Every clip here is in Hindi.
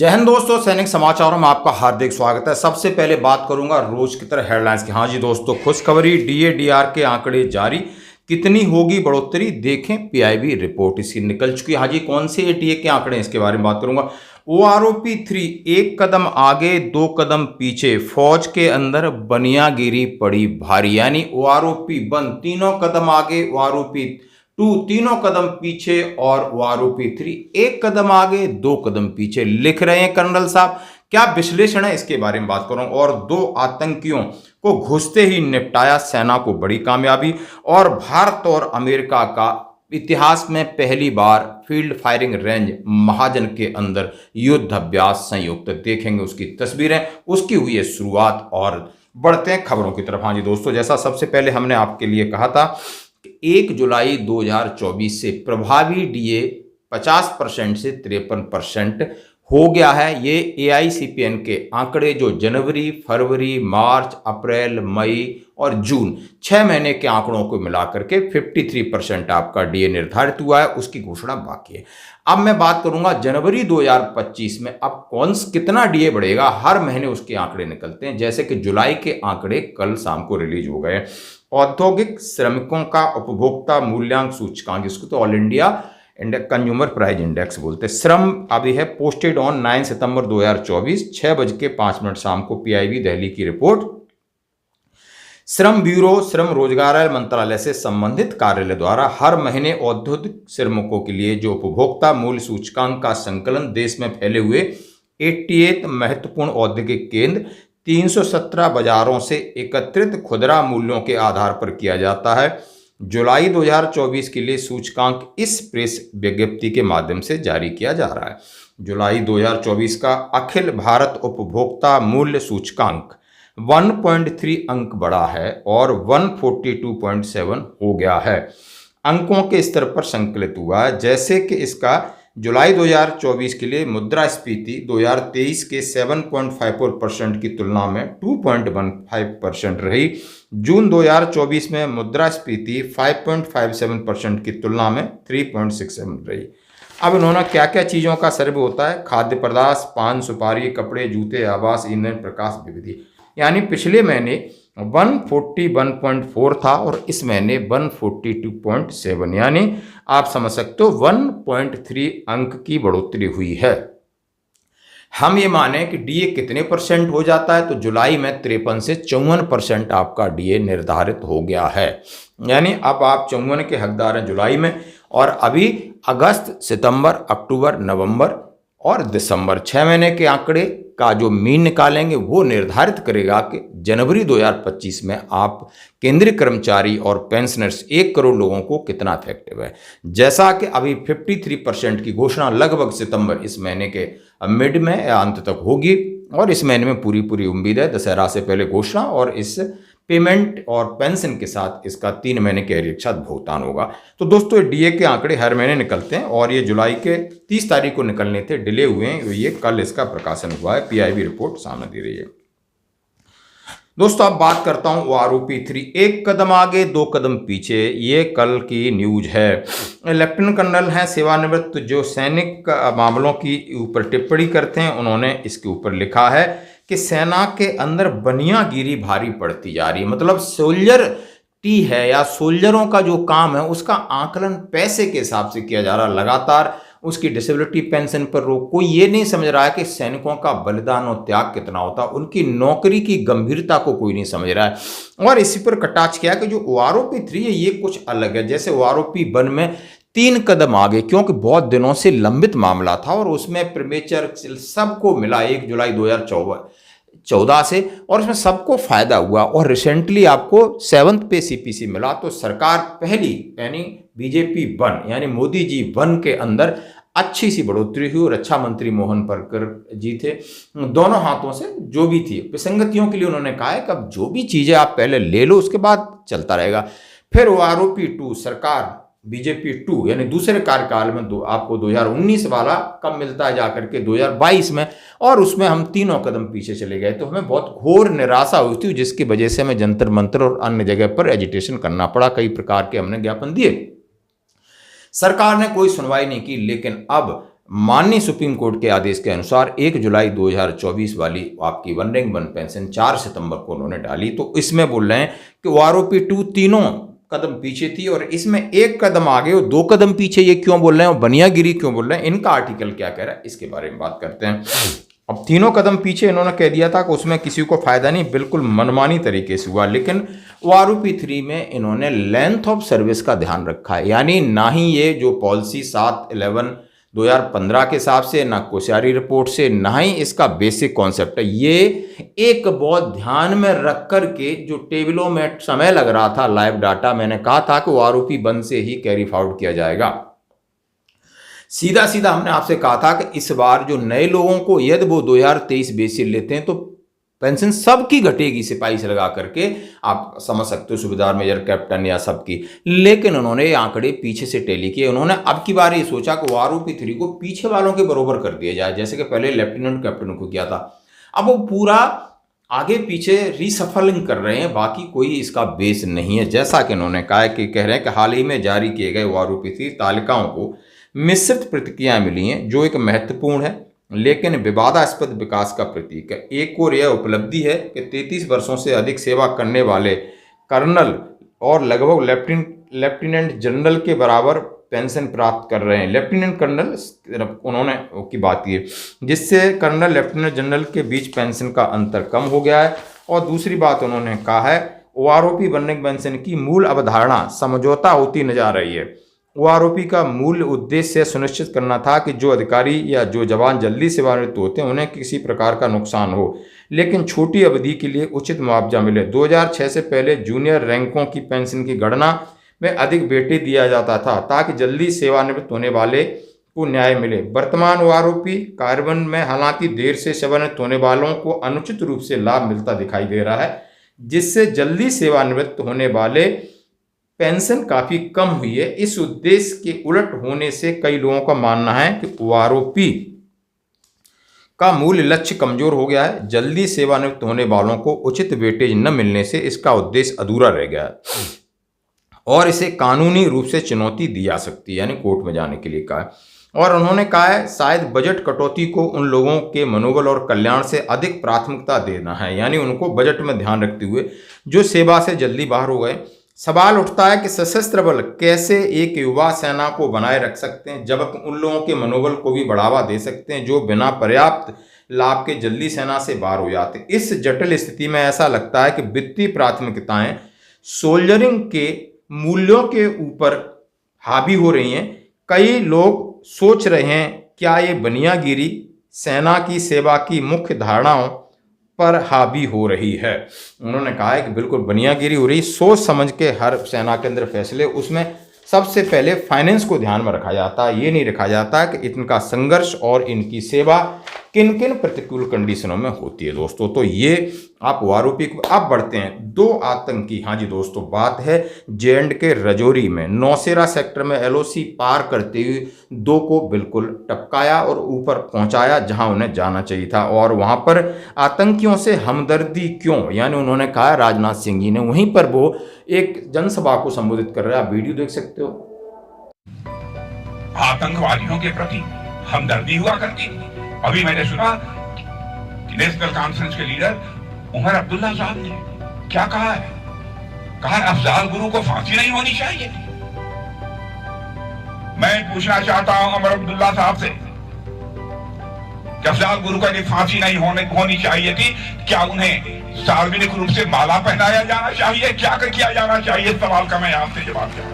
जय हिंद दोस्तों, सैनिक समाचारों में आपका हार्दिक स्वागत है। सबसे पहले बात करूंगा रोज की तरह हेडलाइंस की। हाँ जी दोस्तों, खुशखबरी, डीए-डीआर के आंकड़े जारी, कितनी होगी बढ़ोतरी, देखें पीआईबी रिपोर्ट इसकी निकल चुकी है। हाँ जी, कौन से एटीए के आंकड़े हैं इसके बारे में बात करूंगा। ओआरओपी 3 एक कदम आगे दो कदम पीछे, फौज के अंदर बनियागिरी पड़ी भारी। यानी ओआरओपी 1 तीनों कदम आगे, ओआरओपी 2 तीनों कदम पीछे और ओआरओपी 3 एक कदम आगे दो कदम पीछे। लिख रहे हैं कर्नल साहब, क्या विश्लेषण है इसके बारे में बात करूं। और 2 आतंकियों को घुसते ही निपटाया, सेना को बड़ी कामयाबी। और भारत और अमेरिका का इतिहास में पहली बार फील्ड फायरिंग रेंज महाजन के अंदर युद्ध अभ्यास संयुक्त, देखेंगे उसकी तस्वीरें, उसकी हुई है शुरुआत। और बढ़ते हैं खबरों की तरफ। हाँ जी दोस्तों, जैसा सबसे पहले हमने आपके लिए कहा था, 1 जुलाई 2024 से प्रभावी डीए 50% से 53% हो गया है। ये एआईसीपीएन के आंकड़े जो जनवरी, फरवरी, मार्च, अप्रैल, मई और जून 6 महीने के आंकड़ों को मिलाकर के 53% आपका डीए निर्धारित हुआ है, उसकी घोषणा बाकी है। अब मैं बात करूंगा जनवरी 2025 में अब कितना डीए बढ़ेगा। हर महीने उसके आंकड़े निकलते हैं। जैसे कि जुलाई के आंकड़े कल शाम को रिलीज हो गए। औद्योगिक श्रमिकों का उपभोक्ता मूल्यांक सूचकांक, इसको तो all India consumer price index बोलते हैं। श्रम अभी है पोस्टेड ऑन 9 सितंबर 2024 6:05 शाम को पीआईबी दिल्ली की रिपोर्ट। श्रम ब्यूरो श्रम रोजगार मंत्रालय से संबंधित कार्यालय द्वारा हर महीने औद्योगिक श्रमिकों के लिए जो उपभोक्ता मूल्य सूचकांक का संकलन देश में फैले हुए 88 महत्वपूर्ण औद्योगिक केंद्र 317 बाजारों से एकत्रित खुदरा मूल्यों के आधार पर किया जाता है। जुलाई 2024 के लिए सूचकांक इस प्रेस विज्ञप्ति के माध्यम से जारी किया जा रहा है। जुलाई 2024 का अखिल भारत उपभोक्ता मूल्य सूचकांक 1.3 अंक बढ़ा है और 142.7 हो गया है। अंकों के स्तर पर संकलित हुआ है। जैसे कि इसका जुलाई 2024 के लिए मुद्रास्फीति 2023 के 7.54% की तुलना में 2.15% रही। जून 2024 में मुद्रास्फीति 5.57% की तुलना में 3.67 रही। अब इन्होंने क्या क्या चीज़ों का सर्वे होता है, खाद्य पदार्थ, पान सुपारी, कपड़े, जूते, आवास, ईंधन, प्रकाश, विविधि। यानी पिछले महीने 141.4 था और इस महीने 142.7, यानी आप समझ सकते हो 1.3 अंक की बढ़ोतरी हुई है। हम ये माने कि डीए कितने परसेंट हो जाता है, तो जुलाई में 53 से 54% आपका डीए निर्धारित हो गया है। यानी अब आप 54 के हकदार हैं जुलाई में। और अभी अगस्त, सितंबर, अक्टूबर, नवंबर और दिसंबर 6 महीने के आंकड़े का जो मीन निकालेंगे वो निर्धारित करेगा कि जनवरी 2025 में आप केंद्रीय कर्मचारी और पेंशनर्स 1 करोड़ लोगों को कितना इफेक्टिव है। जैसा कि अभी 53% की घोषणा लगभग सितंबर इस महीने के मिड में या अंत तक होगी और इस महीने में पूरी उम्मीद है दशहरा से पहले घोषणा और इस पेमेंट और पेंशन के साथ इसका 3 महीने के एक भुगतान होगा। तो दोस्तों, डीए के आंकड़े हर महीने निकलते हैं और ये जुलाई के 30 तारीख को निकलने थे, डिले हुए हैं। ये कल इसका प्रकाशन हुआ है, पीआईबी रिपोर्ट सामने दे रही है। दोस्तों, अब बात करता हूं ओआरओपी 3 एक कदम आगे दो कदम पीछे। ये कल की न्यूज है। लेफ्टिनेंट कर्नल हैं सेवानिवृत्त जो सैनिक मामलों की ऊपर टिप्पणी करते हैं, उन्होंने इसके ऊपर लिखा है कि सेना के अंदर बनियागिरी भारी पड़ती जा रही है। मतलब सोल्जर टी है या सोल्जरों का जो काम है उसका आकलन पैसे के हिसाब से किया जा रहा है। लगातार उसकी डिसेबिलिटी पेंशन पर रोक। कोई ये नहीं समझ रहा है कि सैनिकों का बलिदान और त्याग कितना होता है, उनकी नौकरी की गंभीरता को कोई नहीं समझ रहा है। और इसी पर कटाक्ष किया कि जो ओआरओपी 3 है ये कुछ अलग है। जैसे ओआरओपी 1 में 3 कदम आगे, क्योंकि बहुत दिनों से लंबित मामला था और उसमें प्रीमेचर सबको मिला 1 जुलाई 2014 से, और उसमें सबको फायदा हुआ। और रिसेंटली आपको 7th पे सीपीसी मिला। तो सरकार पहली यानी बीजेपी 1 यानी मोदी जी 1 के अंदर अच्छी सी बढ़ोतरी हुई। और रक्षा मंत्री मोहन परकर जी थे, दोनों हाथों से जो भी थी विसंगतियों के लिए उन्होंने कहा है कि अब जो भी चीजें आप पहले ले लो उसके बाद चलता रहेगा। फिर ओआरओपी 2 सरकार बीजेपी 2 यानी दूसरे कार्यकाल में आपको 2019 वाला कब मिलता है जाकर के 2022 में, और उसमें हम तीनों कदम पीछे चले गए। तो हमें बहुत घोर निराशा हुई थी, जिसकी वजह से हमें जंतर मंतर और अन्य जगह पर एजिटेशन करना पड़ा। कई प्रकार के हमने ज्ञापन दिए, सरकार ने कोई सुनवाई नहीं की। लेकिन अब माननीय सुप्रीम कोर्ट के आदेश के अनुसार 1 जुलाई 2024 वाली आपकी वन रैंक वन पेंशन 4 सितंबर को उन्होंने डाली। तो इसमें बोल रहे हैं कि OROP 2 तीनों कदम पीछे थी और इसमें एक कदम आगे और 2 कदम पीछे। ये क्यों बोल रहे हैं और बनियागिरी क्यों बोल रहे हैं, इनका आर्टिकल क्या कह रहा है, इसके बारे में बात करते हैं। अब तीनों कदम पीछे इन्होंने कह दिया था कि उसमें किसी को फायदा नहीं, बिल्कुल मनमानी तरीके से हुआ। लेकिन OROP 3 में इन्होंने लेंथ ऑफ सर्विस का ध्यान रखा है, यानी ना ही ये जो पॉलिसी 7/11/2015 के हिसाब से, ना कोश्यारी रिपोर्ट से, ना ही इसका बेसिक कॉन्सेप्ट है। ये एक बहुत ध्यान में रख कर के जो टेबलों में समय लग रहा था लाइव डाटा, मैंने कहा था कि OROP 1 से ही कैरी फॉरवर्ड किया जाएगा। सीधा सीधा हमने आपसे कहा था कि इस बार जो नए लोगों को यदि वो 2023 बेसिस लेते हैं तो पेंशन सबकी घटेगी, सिपाही से लगा करके, आप समझ सकते हो, सूबेदार, मेजर, कैप्टन या सबकी। लेकिन उन्होंने ये आंकड़े पीछे से टैली किए। उन्होंने अब की बार ये सोचा कि OROP 3 को पीछे वालों के बराबर कर दिया जाए, जैसे कि पहले लेफ्टिनेंट कैप्टन को किया था। अब वो पूरा आगे पीछे रीसफलिंग कर रहे हैं, बाकी कोई इसका बेस नहीं है। जैसा कि उन्होंने कहा कि कह रहे हैं कि हाल ही में जारी किए गए OROP 3 तालिकाओं को मिश्रित प्रतिक्रियाएं मिली हैं, जो एक महत्वपूर्ण है लेकिन विवादास्पद विकास का प्रतीक है। एक और यह उपलब्धि है कि 33 वर्षों से अधिक सेवा करने वाले कर्नल और लगभग लेफ्टिनेंट जनरल के बराबर पेंशन प्राप्त कर रहे हैं। लेफ्टिनेंट कर्नल उन्होंने की बात की, जिससे कर्नल लेफ्टिनेंट जनरल के बीच पेंशन का अंतर कम हो गया है। और दूसरी बात उन्होंने कहा है, OROP वन रैंक पेंशन की मूल अवधारणा समझौता होती नजर आ रही है। OROP का मूल उद्देश्य सुनिश्चित करना था कि जो अधिकारी या जो जवान जल्दी सेवानिवृत्त होते हैं उन्हें किसी प्रकार का नुकसान हो, लेकिन छोटी अवधि के लिए उचित मुआवजा मिले। 2006 से पहले जूनियर रैंकों की पेंशन की गणना में अधिक वेटेज दिया जाता था ताकि जल्दी सेवानिवृत्त होने वाले को न्याय मिले। वर्तमान OROP कार्यान्वयन में हालांकि देर से सेवानिवृत्त होने वालों को अनुचित रूप से लाभ मिलता दिखाई दे रहा है, जिससे जल्दी सेवानिवृत्त होने वाले पेंशन काफी कम हुई है। इस उद्देश्य के उलट होने से कई लोगों का मानना है कि OROP का मूल लक्ष्य कमजोर हो गया है। जल्दी सेवानिवृत्त होने वालों को उचित वेटेज न मिलने से इसका उद्देश्य अधूरा रह गया है और इसे कानूनी रूप से चुनौती दी जा सकती है, यानी कोर्ट में जाने के लिए कहा है। और उन्होंने कहा है शायद बजट कटौती को उन लोगों के मनोबल और कल्याण से अधिक प्राथमिकता देना है, यानी उनको बजट में ध्यान रखते हुए जो सेवा से जल्दी बाहर हो गए। सवाल उठता है कि सशस्त्र बल कैसे एक युवा सेना को बनाए रख सकते हैं, जब उन लोगों के मनोबल को भी बढ़ावा दे सकते हैं जो बिना पर्याप्त लाभ के जल्दी सेना से बाहर हो जाते हैं। इस जटिल स्थिति में ऐसा लगता है कि वित्तीय प्राथमिकताएं सोल्जरिंग के मूल्यों के ऊपर हावी हो रही हैं। कई लोग सोच रहे हैं क्या ये बनियागिरी सेना की सेवा की मुख्य धारणाओं पर हावी हो रही है। उन्होंने कहा है कि बिल्कुल बनियागिरी हो रही। सोच समझ के हर सेना के अंदर फैसले, उसमें सबसे पहले फाइनेंस को ध्यान में रखा जाता है। ये नहीं रखा जाता कि इनका संघर्ष और इनकी सेवा किन किन प्रतिकूल कंडीशनों में होती है दोस्तों। तो ये आप OROP को अब बढ़ते हैं। 2 आतंकी, हाँ जी दोस्तों, बात है JND के रजौरी में नौशेरा सेक्टर में LOC पार करते हुए 2 को बिल्कुल टपकाया और ऊपर पहुंचाया जहां उन्हें जाना चाहिए था। और वहां पर आतंकियों से हमदर्दी क्यों, यानी उन्होंने कहा, राजनाथ सिंह जी ने वहीं पर वो एक जनसभा को संबोधित कर रहे हैं, आप वीडियो देख सकते हो। आतंकवादियों के प्रति हमदर्दी हुआ करती थी। अभी मैंने सुना कि नेशनल कॉन्फ्रेंस के लीडर उमर अब्दुल्ला साहब ने क्या कहा है, कहा अफजाल गुरु को फांसी नहीं होनी चाहिए थी। मैं पूछना चाहता हूं उमर अब्दुल्ला साहब से कि अफजाल गुरु का फांसी नहीं होनी चाहिए थी, क्या उन्हें सार्वजनिक रूप से माला पहनाया जाना चाहिए, क्या किया जाना चाहिए? सवाल का मैं आपसे जवाब दे रहा हूं।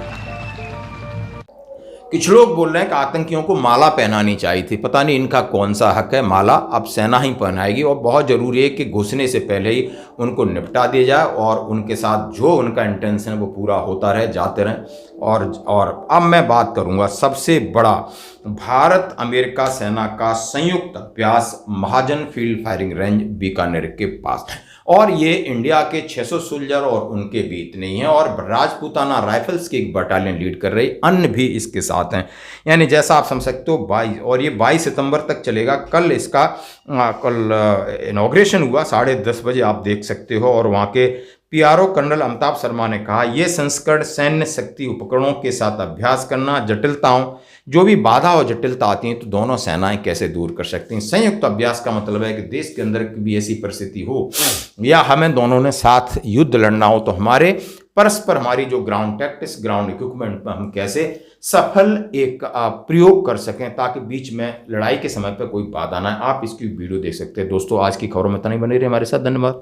कुछ लोग बोल रहे हैं कि आतंकियों को माला पहनानी चाहिए थी। पता नहीं इनका कौन सा हक है, माला अब सेना ही पहनाएगी। और बहुत ज़रूरी है कि घुसने से पहले ही उनको निपटा दिया जाए और उनके साथ जो उनका इंटेंशन है वो पूरा होता रहे, जाते रहें। और अब मैं बात करूंगा सबसे बड़ा भारत अमेरिका सेना का संयुक्त अभ्यास महाजन फील्ड फायरिंग रेंज बीकानेर के पास। और ये इंडिया के 600 सोल्जर और उनके भी इतने ही हैं और राजपूताना राइफल्स की एक बटालियन लीड कर रही, अन्य भी इसके साथ हैं। यानी जैसा आप समझ सकते हो 22 और ये 22 सितंबर तक चलेगा। कल इसका कल इनॉग्रेशन हुआ 10:30 बजे, आप देख सकते हो। और वहाँ के पीआरओ कर्नल अमिताभ शर्मा ने कहा, यह संस्करण सैन्य शक्ति उपकरणों के साथ अभ्यास करना, जटिलताओं जो भी बाधा और जटिलता आती हैं तो दोनों सेनाएं कैसे दूर कर सकती हैं। संयुक्त अभ्यास का मतलब है कि देश के अंदर भी ऐसी परिस्थिति हो या हमें दोनों ने साथ युद्ध लड़ना हो तो हमारे परस्पर हमारी जो ग्राउंड टैक्टिक्स, ग्राउंड इक्विपमेंट पर हम कैसे सफल एक प्रयोग कर सकें ताकि बीच में लड़ाई के समय पर कोई बाधा ना आए। आप इसकी वीडियो देख सकते हैं। दोस्तों आज की खबरों में इतना ही, बने रहिए हमारे साथ। धन्यवाद।